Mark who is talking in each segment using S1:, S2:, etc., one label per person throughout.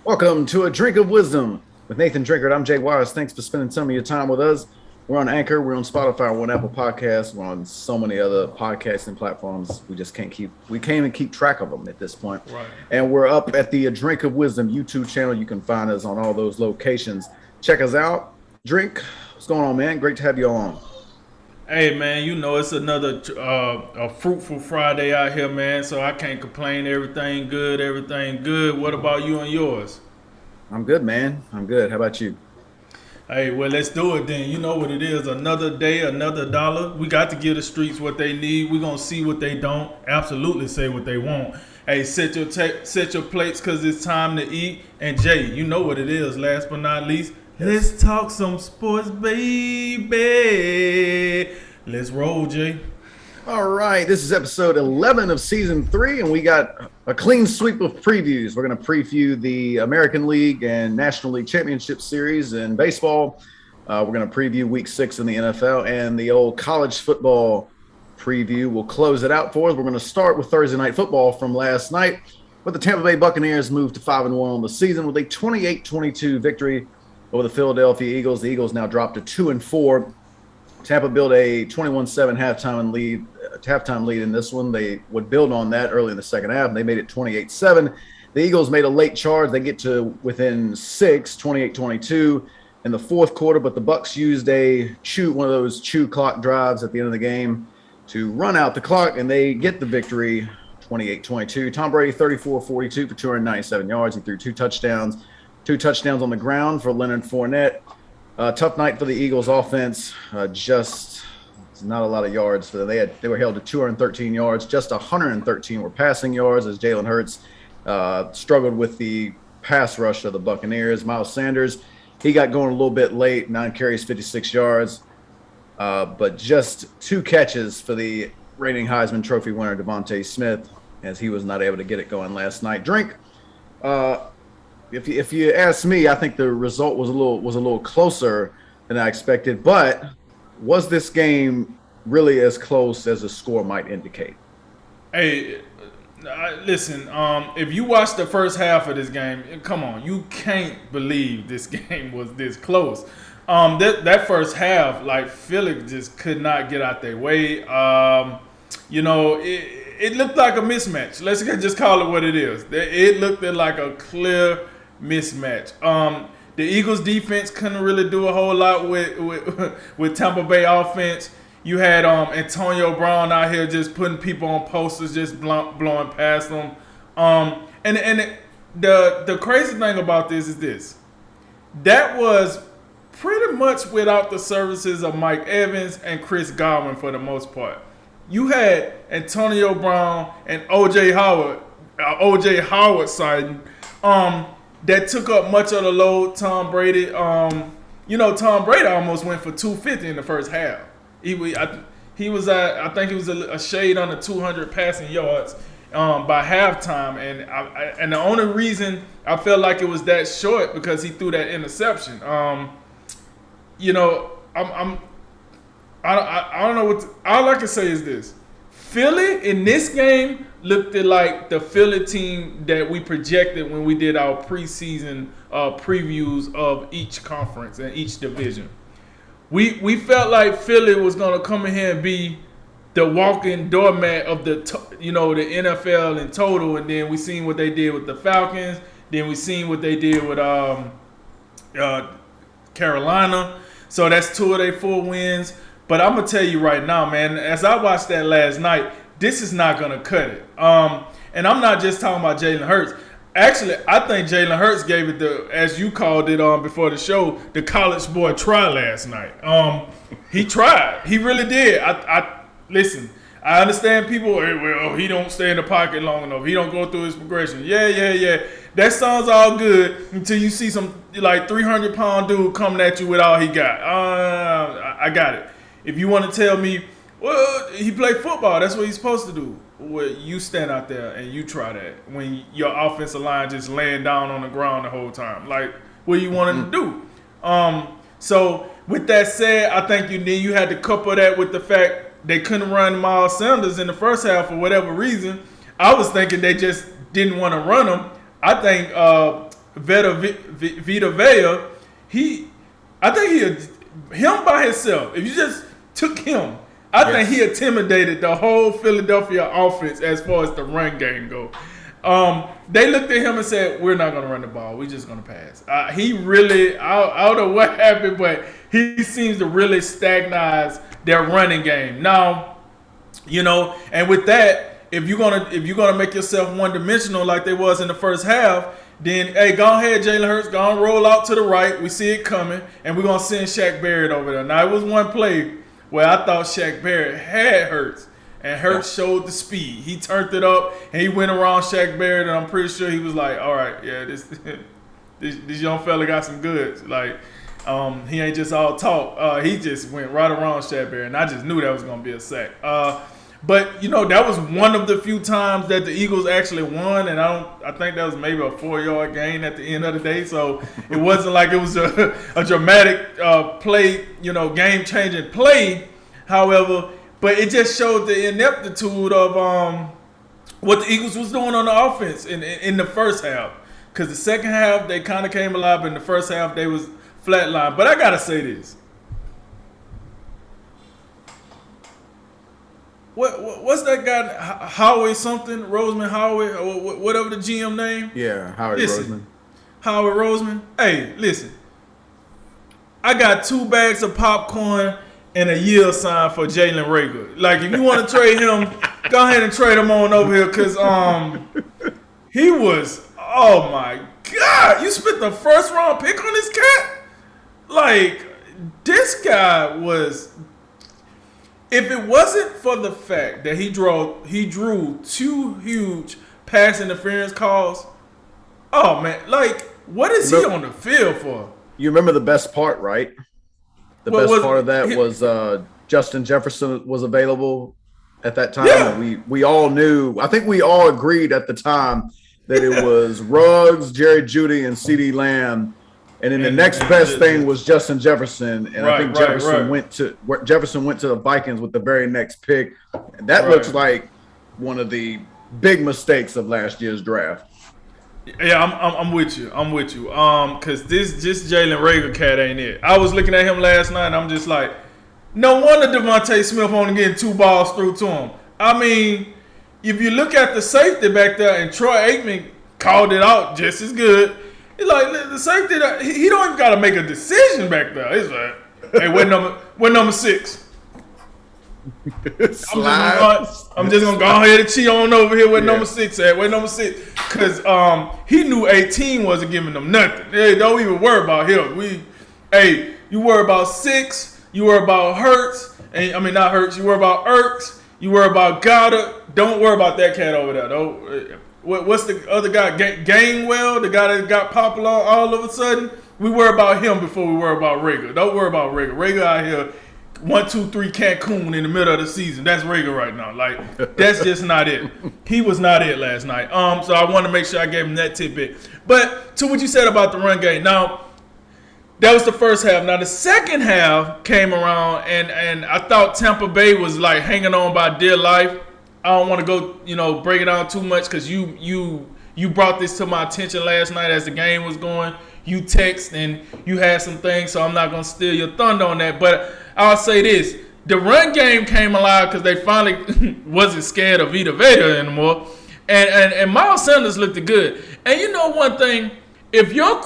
S1: Welcome to A Drink of Wisdom with Nathan Drinkard. I'm Jay Wise. Thanks for spending some of your time with us. We're on Anchor, we're on Spotify, we're on Apple Podcasts, we're on so many other podcasting platforms. We can't even keep track of them at this point.
S2: Right.
S1: And we're up at the A Drink of Wisdom YouTube channel. You can find us on all those locations. Check us out. Drink, what's going on, man? Great to have you all on.
S2: Hey man, you know it's another a fruitful Friday out here, man. So I can't complain. Everything good, everything good. What about you and yours?
S1: I'm good, man. I'm good. How about you?
S2: Hey, well let's do it then. You know what it is. Another day, another dollar. We got to give the streets what they need. We're gonna see what they don't. Absolutely say what they want. Hey, set your plates because it's time to eat. And Jay, you know what it is. Last but not least. Let's talk some sports, baby. Let's roll, Jay.
S1: All right, this is episode 11 of season 3, and we got a clean sweep of previews. We're going to preview the American League and National League Championship Series in baseball. We're going to preview Week 6 in the NFL, and the old college football preview will close it out for us. We're going to start with Thursday Night Football from last night, but the Tampa Bay Buccaneers moved to 5-1 on the season with a 28-22 victory over the Philadelphia Eagles. The Eagles now dropped to 2-4. Tampa built a 21-7 halftime lead in this one. They would build on that early in the second half, and they made it 28-7. The Eagles made a late charge. They get to within 6, 28-22 in the fourth quarter, but the Bucs used one of those chew clock drives at the end of the game to run out the clock, and they get the victory 28-22. Tom Brady 34-42 for 297 yards. He threw two touchdowns on the ground for Leonard Fournette. Tough night for the Eagles offense. Just not a lot of yards for them. They were held to 213 yards. Just 113 were passing yards as Jalen Hurts struggled with the pass rush of the Buccaneers. Miles Sanders, he got going a little bit late, 9 carries, 56 yards. But just 2 catches for the reigning Heisman Trophy winner, Devontae Smith, as he was not able to get it going last night. Drink. If you ask me, I think the result was a little closer than I expected. But was this game really as close as the score might indicate?
S2: Hey, listen. If you watch the first half of this game, come on, you can't believe this game was this close. That first half, like Philly just could not get out their way. It looked like a mismatch. Let's just call it what it is. It looked like a clear mismatch. The Eagles defense couldn't really do a whole lot with Tampa Bay offense. You had Antonio Brown out here just putting people on posters, just blowing past them. The crazy thing about this is this. That was pretty much without the services of Mike Evans and Chris Godwin for the most part. You had Antonio Brown and O.J. Howard side that took up much of the load. Tom Brady, Tom Brady almost went for 250 in the first half. I think he was a shade under 200 passing yards by halftime, and the only reason I felt like it was that short because he threw that interception. I don't know what all I can say is this. Philly in this game looked like the Philly team that we projected when we did our preseason previews of each conference and each division. We felt like Philly was going to come in here and be the walking doormat of the NFL in total, and then we seen what they did with the Falcons. Then we seen what they did with Carolina. So that's 2 of their 4 wins. But I'm going to tell you right now, man, as I watched that last night, this is not going to cut it. And I'm not just talking about Jalen Hurts. Actually, I think Jalen Hurts gave it as you called it before the show, the college boy try last night. He tried. He really did. Listen, I understand people, he don't stay in the pocket long enough. He don't go through his progression. Yeah. That sounds all good until you see some 300-pound dude coming at you with all he got. I got it. If you want to tell me, well, he played football, that's what he's supposed to do. Well, you stand out there and you try that when your offensive line just laying down on the ground the whole time. What you want him to do? So with that said, I think you had to couple that with the fact they couldn't run Miles Sanders in the first half for whatever reason. I was thinking they just didn't want to run him. I think Vita Vea, I think him by himself. If you just took him, I think he intimidated the whole Philadelphia offense as far as the run game go. They looked at him and said, "We're not going to run the ball. We're just going to pass." He really, I don't know what happened, but he seems to really stagnize their running game. Now, and with that, if you're gonna make yourself one dimensional like they was in the first half, then hey, go ahead, Jalen Hurts, go on roll out to the right. We see it coming, and we're gonna send Shaq Barrett over there. Now it was one play where I thought Shaq Barrett had Hurts, and Hurts showed the speed. He turned it up and he went around Shaq Barrett, and I'm pretty sure he was like, all right, yeah, this young fella got some goods. Like, he ain't just all talk. He just went right around Shaq Barrett, and I just knew that was gonna be a sack. But that was one of the few times that the Eagles actually won, and I think that was maybe a 4-yard gain at the end of the day. So it wasn't like it was a dramatic play, game-changing play. However, but it just showed the ineptitude of what the Eagles was doing on the offense in the first half. Because the second half they kind of came alive, but in the first half they was flatlined. But I gotta say this. What's that guy? Howie something? Roseman Howie? Or whatever the GM name?
S1: Yeah, Howie Roseman.
S2: Howie Roseman. Hey, listen. I got 2 bags of popcorn and a yield sign for Jalen Reagor. Like, if you want to trade him, go ahead and trade him on over here. Because he was, oh my God. You spent the first round pick on this cat? Like, this guy was... If it wasn't for the fact that he drew 2 huge pass interference calls, oh man, like, what is he on the field for?
S1: You remember the best part, right? The best part of that was Justin Jefferson was available at that time. Yeah. We all knew. I think we all agreed at the time that it was Ruggs, Jerry Jeudy, and CeeDee Lamb. And then the next best thing was Justin Jefferson, and I think Jefferson went to the Vikings with the very next pick. And that looks like one of the big mistakes of last year's draft.
S2: Yeah, I'm with you. Because this Jalen Reagor cat ain't it. I was looking at him last night, and I'm just like, no wonder Devontae Smith only getting 2 balls through to him. I mean, if you look at the safety back there, and Troy Aikman called it out just as good. It's like the safety, he don't even got to make a decision back there. He's like, hey, what number 6? I'm just gonna go ahead and cheat on over here with number 6 at. Where number 6? Because he knew 18 wasn't giving them nothing. Hey, don't even worry about him. You worry about 6. You worry about Hurts. Not Hurts. You worry about Ertz. You worry about Goddard. Don't worry about that cat over there. Don't. What's the other guy? Gainwell, the guy that got popular all of a sudden. We worry about him before we worry about Reagor. Don't worry about Reagor. Reagor out here, 1, 2, 3 Cancun in the middle of the season. That's Reagor right now. Like, that's just not it. He was not it last night. So I want to make sure I gave him that tidbit. But to what you said about the run game. Now, that was the first half. Now the second half came around, and I thought Tampa Bay was like hanging on by dear life. I don't want to go, break it down too much because you brought this to my attention last night as the game was going. You text and you had some things, so I'm not going to steal your thunder on that. But I'll say this. The run game came alive because they finally wasn't scared of Vita Vea anymore. And Miles Sanders looked good. And you know one thing? If you're at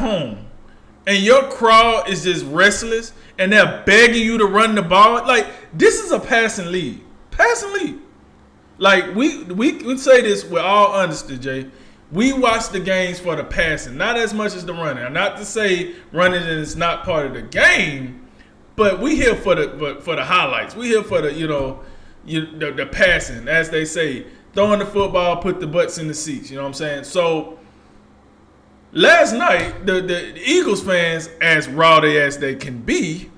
S2: home and your crowd is just restless, and they're begging you to run the ball. Like, this is a passing league. Like, we say this with all honesty, Jay. We watch the games for the passing, not as much as the running. Not to say running is not part of the game, but we here for the highlights. We here for the passing, as they say. Throwing the football, put the butts in the seats. You know what I'm saying? So, last night, the Eagles fans, as rowdy as they can be,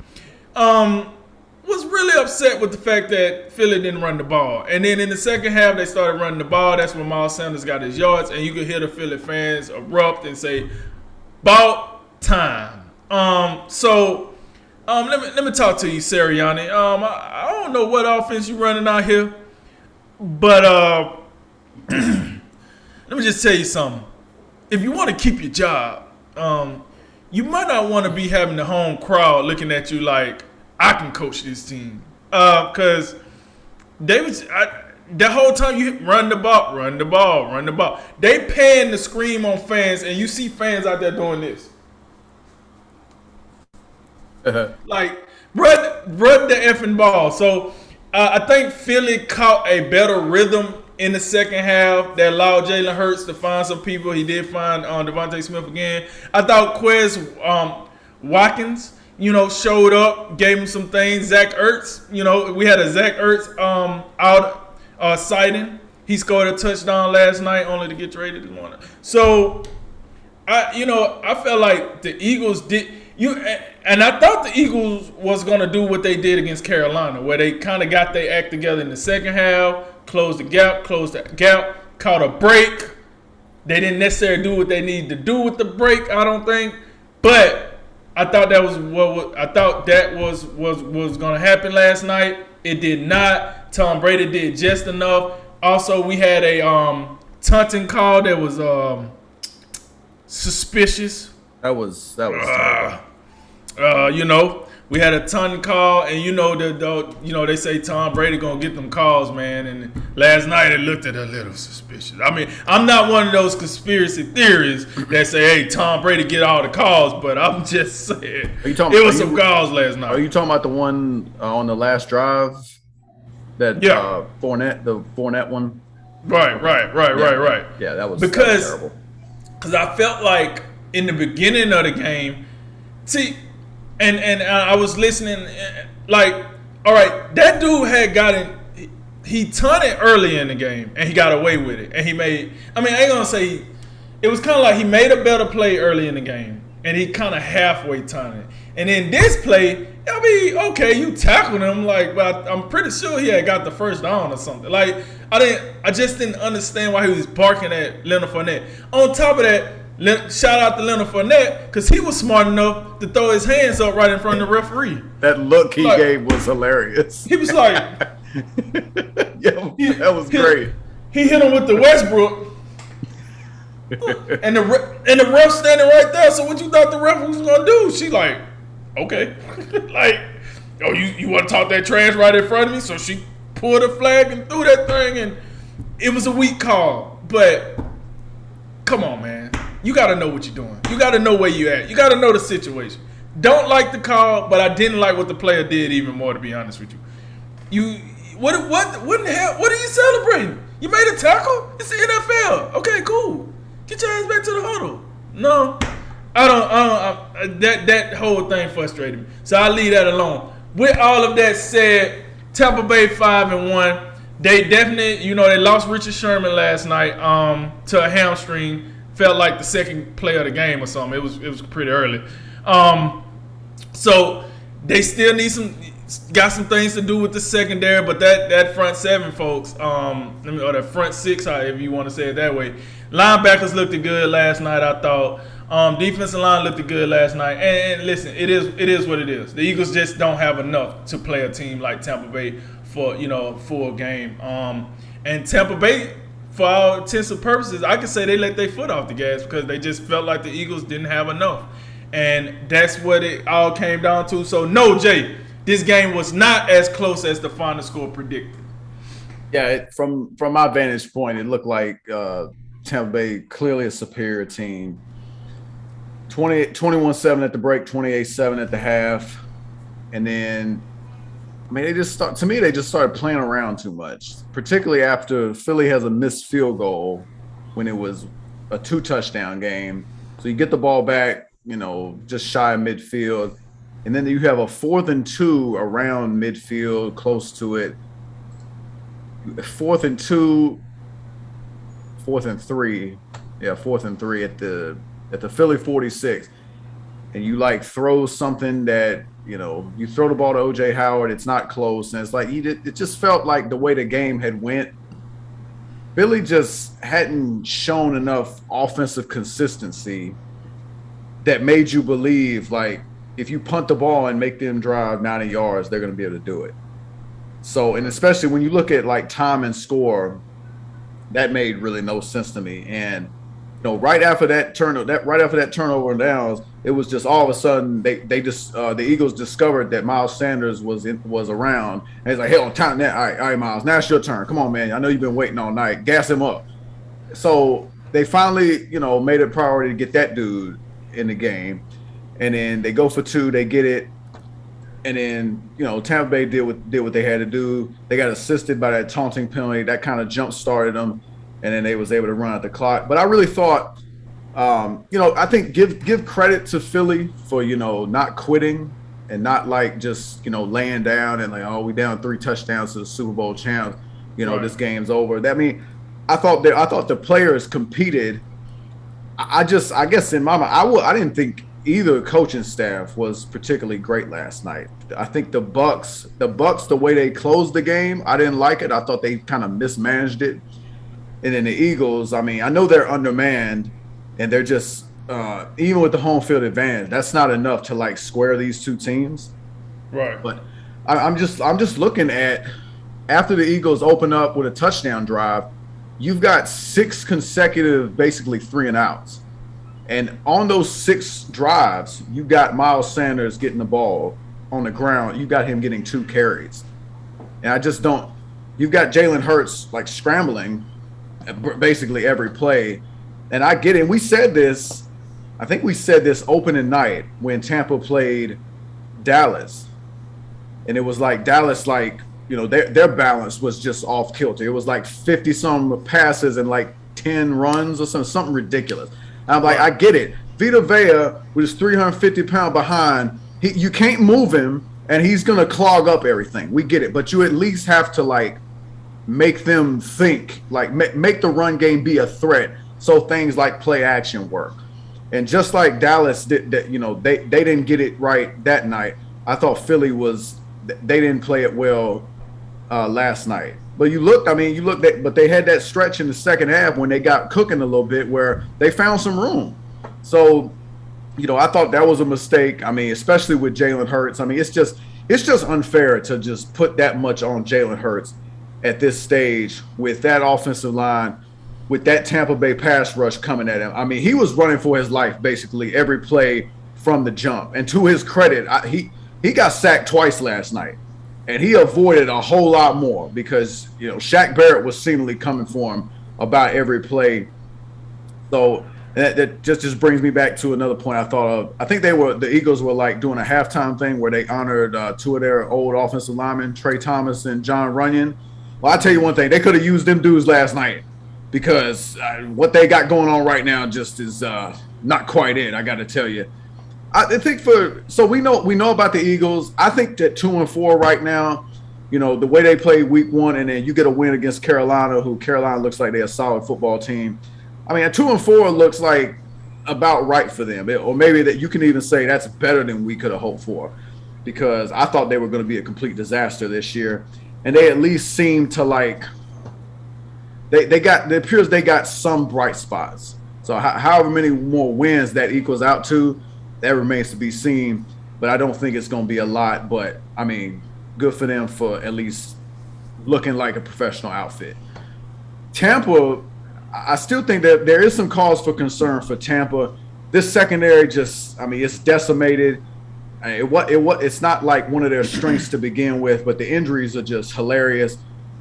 S2: was really upset with the fact that Philly didn't run the ball. And then in the second half, they started running the ball. That's when Miles Sanders got his yards, and you could hear the Philly fans erupt and say, "About time." Let me talk to you, Sirianni. I don't know what offense you running out here, but let me just tell you something. if you want to keep your job, you might not want to be having the home crowd looking at you like I can coach this team, because the whole time you run the ball, run the ball, run the ball. They paying to scream on fans, and you see fans out there doing this. Like, run the effing ball. So I think Philly caught a better rhythm in the second half that allowed Jalen Hurts to find some people. He did find Devontae Smith again. I thought Quez Watkins, showed up, gave him some things. Zach Ertz, we had a Zach Ertz out sighting. He scored a touchdown last night, only to get traded this morning. So, I felt like the Eagles did. And I thought the Eagles was going to do what they did against Carolina, where they kind of got their act together in the second half, closed the gap, caught a break. They didn't necessarily do what they needed to do with the break, I don't think. But I thought that was was going to happen last night. It did not. Tom Brady did just enough. Also, we had a taunting call that was suspicious.
S1: That was terrible.
S2: We had a ton call, and they say Tom Brady gonna get them calls, man. And last night it looked a little suspicious. I mean, I'm not one of those conspiracy theorists that say, "Hey, Tom Brady get all the calls," but I'm just saying it was some calls last night.
S1: Are you talking about the one on the last drive? That Fournette one.
S2: Right.
S1: Yeah, that was terrible.
S2: Because I felt like in the beginning of the game, and I was listening, like, all right, that dude had gotten, he taunted early in the game, and he got away with it. And I ain't going to say, it was kind of like he made a better play early in the game, and he kind of halfway taunted. And in this play, okay, you tackled him, but I'm pretty sure he had got the first down or something. Like, I just didn't understand why he was barking at Leonard Fournette. On top of that, shout out to Leonard Fournette, because he was smart enough to throw his hands up right in front of the referee.
S1: That look he gave was hilarious.
S2: He was like,
S1: that was great.
S2: He hit him with the Westbrook. and the ref standing right there. So what you thought the ref was gonna do? She like, okay. Like, oh, you want to talk that trash right in front of me? So she pulled a flag and threw that thing, and it was a weak call. But come on, man. You got to know what you're doing. You got to know where you at. You got to know the situation. Don't like the call, but I didn't like what the player did even more, to be honest with you. What in the hell? What are you celebrating? You made a tackle? It's the NFL. Okay, cool. Get your ass back to the huddle. No, I don't. That whole thing frustrated me. So I leave that alone. With all of that said, Tampa Bay 5-1. They definitely, they lost Richard Sherman last night to a hamstring. Felt like the second play of the game or something. It was pretty early. So they still got some things to do with the secondary, but that front seven, folks, or that front six, however you want to say it that way. Linebackers looked good last night, I thought. Defensive line looked good last night. And listen, it is what it is. The Eagles just don't have enough to play a team like Tampa Bay for a full game. And Tampa Bay, for all intents and purposes, I could say they let their foot off the gas because they just felt like the Eagles didn't have enough. And that's what it all came down to. So, no, Jay, this game was not as close as the final score predicted.
S1: Yeah, from my vantage point, it looked like Tampa Bay clearly a superior team. 21-7 at the break, 28-7 at the half. And then, they just started playing around too much, particularly after Philly has a missed field goal when it was a 2-touchdown game. So you get the ball back, just shy of midfield. And then you have a 4th and 2 around midfield, close to it. 4th and 2, 4th and 3. Yeah, 4th and 3 at the Philly 46. And you throw something that, you throw the ball to O.J. Howard, it's not close. And it's like, it just felt like the way the game had went, Philly just hadn't shown enough offensive consistency that made you believe, if you punt the ball and make them drive 90 yards, they're going to be able to do it. So, and especially when you look at time and score, that made really no sense to me. And right after that turnover and downs, it was just all of a sudden they just the Eagles discovered that Miles Sanders was around, and it's like, hell, time that. All right, Miles, now it's your turn. Come on, man. I know you've been waiting all night. Gas him up. So they finally, made it a priority to get that dude in the game, and then they go for two, they get it, and then Tampa Bay did what they had to do. They got assisted by that taunting penalty that kind of jump started them, and then they was able to run out the clock. But I really thought, I think give credit to Philly for not quitting and not like just laying down and like, oh, we down 3 touchdowns to the Super Bowl champs.
S2: Right.
S1: This game's over. That mean, I thought the players competed. I guess in my mind, I didn't think either coaching staff was particularly great last night. I think the Bucks, the way they closed the game, I didn't like it. I thought they kind of mismanaged it. And then the Eagles, I mean, I know they're undermanned, and they're just even with the home field advantage, that's not enough to like square these two teams.
S2: Right.
S1: But I'm just looking at after the Eagles open up with a touchdown drive, you've got 6 consecutive basically 3-and-outs. And on those 6 drives, you got Miles Sanders getting the ball on the ground. You got him getting 2 carries. And I just don't – you've got Jalen Hurts like scrambling basically every play. And I get it. And we said this – I think we said this opening night when Tampa played Dallas. And it was like Dallas like – their balance was just off kilter. It was like 50-some passes and like 10 runs or something ridiculous. And I'm like, I get it. Vita Vea, with his 350-pound behind, you can't move him, and he's going to clog up everything. We get it. But you at least have to, like, make them think, like, make the run game be a threat so things like play action work. And just like Dallas, they didn't get it right that night. I thought Philly they didn't play it well last night. But but they had that stretch in the second half when they got cooking a little bit where they found some room. So, I thought that was a mistake. I mean, especially with Jalen Hurts. I mean, it's just unfair to just put that much on Jalen Hurts at this stage with that offensive line, with that Tampa Bay pass rush coming at him. I mean, he was running for his life basically every play from the jump. And to his credit, he got sacked twice last night. And he avoided a whole lot more because, Shaq Barrett was seemingly coming for him about every play. So that just brings me back to another point I thought of. I think the Eagles were like doing a halftime thing where they honored 2 of their old offensive linemen, Trey Thomas and John Runyon. Well, I'll tell you one thing. They could have used them dudes last night because what they got going on right now just is not quite it, I got to tell you. I think we know about the Eagles. I think that 2-4 right now, the way they played week 1 and then you get a win against Carolina, who Carolina looks like they're a solid football team. I mean, a 2-4 looks like about right for them. Or maybe that you can even say that's better than we could have hoped for because I thought they were going to be a complete disaster this year. And they at least seem to like it appears they got some bright spots. So however many more wins that equals out to, that remains to be seen, but I don't think it's going to be a lot. But, I mean, good for them for at least looking like a professional outfit. Tampa, I still think that there is some cause for concern for Tampa. This secondary it's decimated. It's not like one of their strengths to begin with, but the injuries are just hilarious.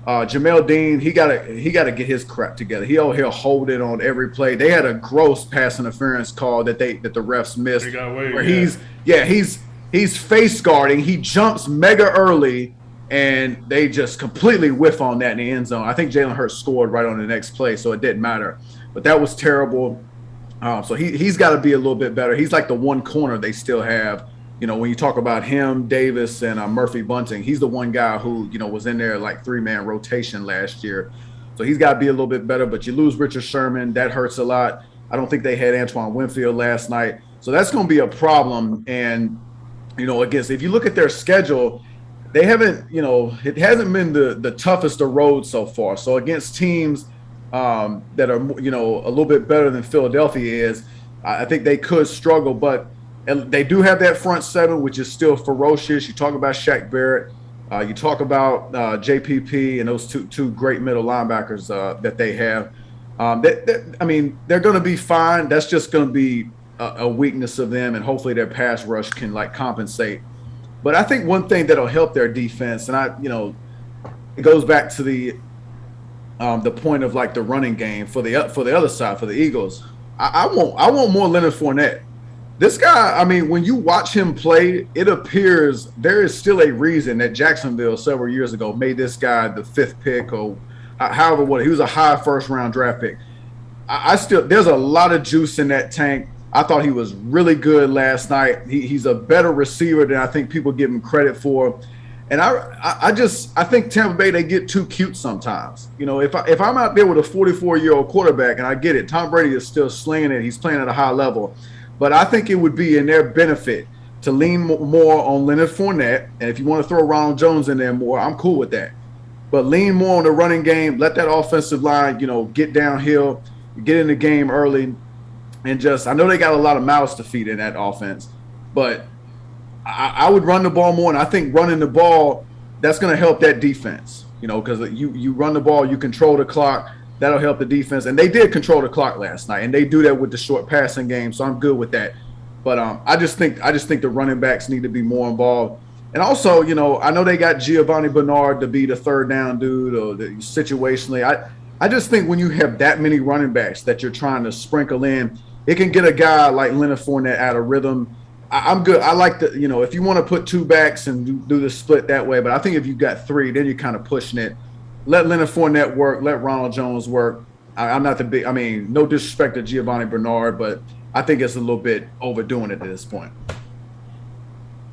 S1: Jamel Dean, he gotta get his crap together. He'll hold it on every play. They had a gross pass interference call that the refs missed. Where he's face guarding. He jumps mega early, and they just completely whiff on that in the end zone. I think Jalen Hurts scored right on the next play, so it didn't matter. But that was terrible. So he's got to be a little bit better. He's like the one corner they still have. When you talk about him, Davis, and Murphy Bunting, he's the one guy who, was in there like 3-man rotation last year. So he's got to be a little bit better. But you lose Richard Sherman. That hurts a lot. I don't think they had Antoine Winfield last night. So that's going to be a problem. And, if you look at their schedule, they haven't, it hasn't been the toughest of roads so far. So against teams that are, a little bit better than Philadelphia is, I think they could struggle. But and they do have that front seven, which is still ferocious. You talk about Shaq Barrett. You talk about JPP and those two great middle linebackers that they have. I mean, they're going to be fine. That's just going to be a weakness of them, and hopefully their pass rush can like compensate. But I think one thing that'll help their defense, and it goes back to the point of like the running game for the other side for the Eagles. I want more Leonard Fournette. This guy, I mean, when you watch him play, it appears there is still a reason that Jacksonville several years ago made this guy the fifth pick or however what he was a high first round draft pick. I still there's a lot of juice in that tank. I thought he was really good last night. He's a better receiver than I think people give him credit for. And I think Tampa Bay, they get too cute sometimes. If I'm out there with a 44-year-old quarterback, and I get it, Tom Brady is still slinging it. He's playing at a high level. But I think it would be in their benefit to lean more on Leonard Fournette. And if you want to throw Ronald Jones in there more, I'm cool with that. But lean more on the running game. Let that offensive line, get downhill, get in the game early. And I know they got a lot of mouths to feed in that offense. But I would run the ball more. And I think running the ball, that's going to help that defense. Because you run the ball, you control the clock. That'll help the defense. And they did control the clock last night. And they do that with the short passing game. So I'm good with that. But I just think the running backs need to be more involved. And also, I know they got Giovanni Bernard to be the third down dude or situationally. I just think when you have that many running backs that you're trying to sprinkle in, it can get a guy like Leonard Fournette out of rhythm. I'm good. I like if you want to put two backs and do the split that way. But I think if you got three, then you're kind of pushing it. Let Leonard Fournette work. Let Ronald Jones work. I'm not no disrespect to Giovanni Bernard, but I think it's a little bit overdoing it at this point.